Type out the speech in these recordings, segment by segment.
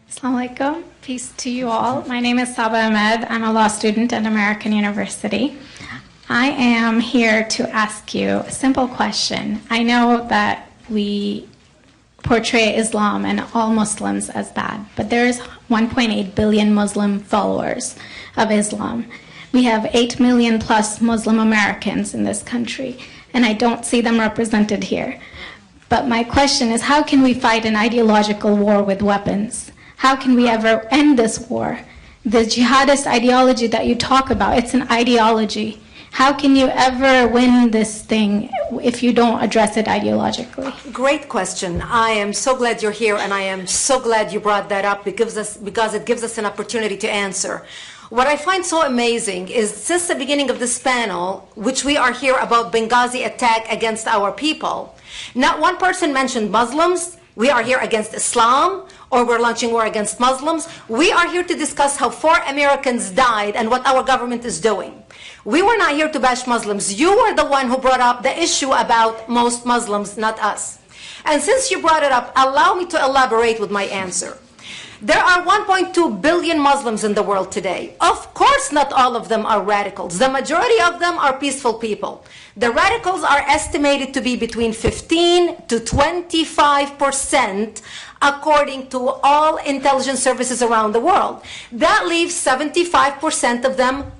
Assalamu alaikum. Peace to you all. My name is Saba Ahmed. I'm a law student at American University. I am here to ask you a simple question. I know that we portray Islam and all Muslims as bad, but there is 1.8 billion Muslim followers of Islam. We have 8 million plus Muslim Americans in this country, and I don't see them represented here. But my question is, how can we fight an ideological war with weapons? How can we ever end this war? The jihadist ideology that you talk about, it's an ideology. How can you ever win this thing if you don't address it ideologically? Great question. I am so glad you're here, and I am so glad you brought that up because it gives us an opportunity to answer. What I find so amazing is since the beginning of this panel, which we are here about Benghazi attack against our people, not one person mentioned Muslims. We are here against Islam, or we're launching war against Muslims. We are here to discuss how 4 Americans died and what our government is doing. We were not here to bash Muslims. You were the one who brought up the issue about most Muslims, not us. And since you brought it up, allow me to elaborate with my answer. There are 1.2 billion Muslims in the world today. Of course, not all of them are radicals. The majority of them are peaceful people. The radicals are estimated to be between 15 to 25%, according to all intelligence services around the world. That leaves 75% of them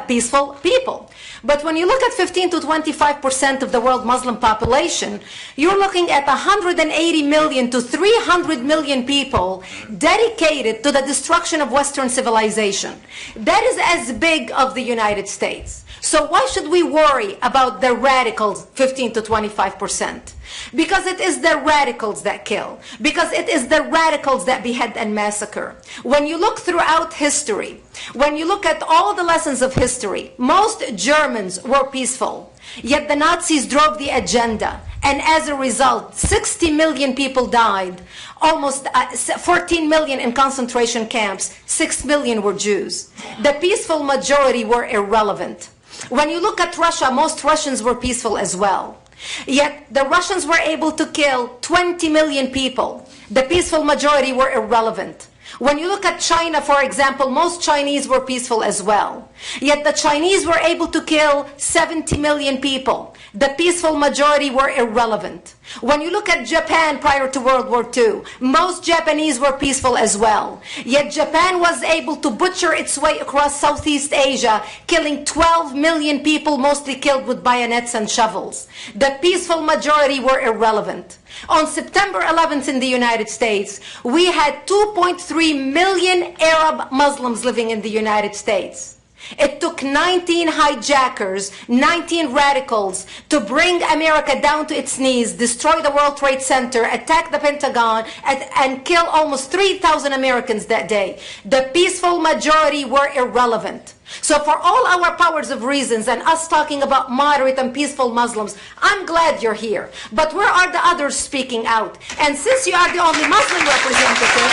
peaceful people. But when you look at 15 to 25% of the world Muslim population, you're looking at 180 million to 300 million people dedicated to the destruction of Western civilization. That is as big of the United States. So why should we worry about the radicals, 15 to 25%? Because it is the radicals that kill. Because it is the radicals that behead and massacre. When you look throughout history, when you look at all the lessons of history, most Germans were peaceful. Yet the Nazis drove the agenda. And as a result, 60 million people died. Almost 14 million in concentration camps. 6 million were Jews. The peaceful majority were irrelevant. When you look at Russia, most Russians were peaceful as well. Yet the Russians were able to kill 20 million people. The peaceful majority were irrelevant. When you look at China, for example, most Chinese were peaceful as well. Yet the Chinese were able to kill 70 million people. The peaceful majority were irrelevant. When you look at Japan prior to World War II, most Japanese were peaceful as well. Yet Japan was able to butcher its way across Southeast Asia, killing 12 million people, mostly killed with bayonets and shovels. The peaceful majority were irrelevant. On September 11th in the United States, we had 2.3 million Arab Muslims living in the United States. It took 19 hijackers, 19 radicals to bring America down to its knees, destroy the World Trade Center, attack the Pentagon, and kill almost 3,000 Americans that day. The peaceful majority were irrelevant. So for all our powers of reasons and us talking about moderate and peaceful Muslims, I'm glad you're here. But where are the others speaking out? And since you are the only Muslim representative,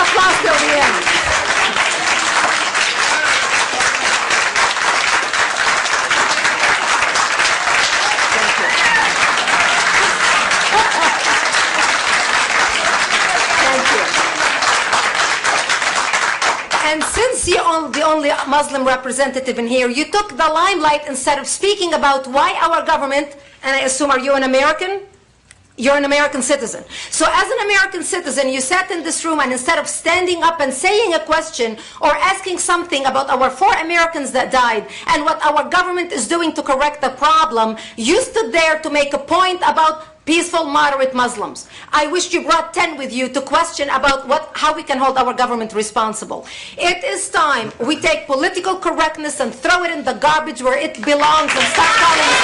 applause till the end. Thank you. And since you're the only Muslim representative in here, you took the limelight instead of speaking about why our government, and I assume, are you an American? You're an American citizen. So as an American citizen, you sat in this room and instead of standing up and saying a question or asking something about our 4 Americans that died and what our government is doing to correct the problem, you stood there to make a point about peaceful, moderate Muslims. I wish you brought 10 with you to question about how we can hold our government responsible. It is time we take political correctness and throw it in the garbage where it belongs and stop calling it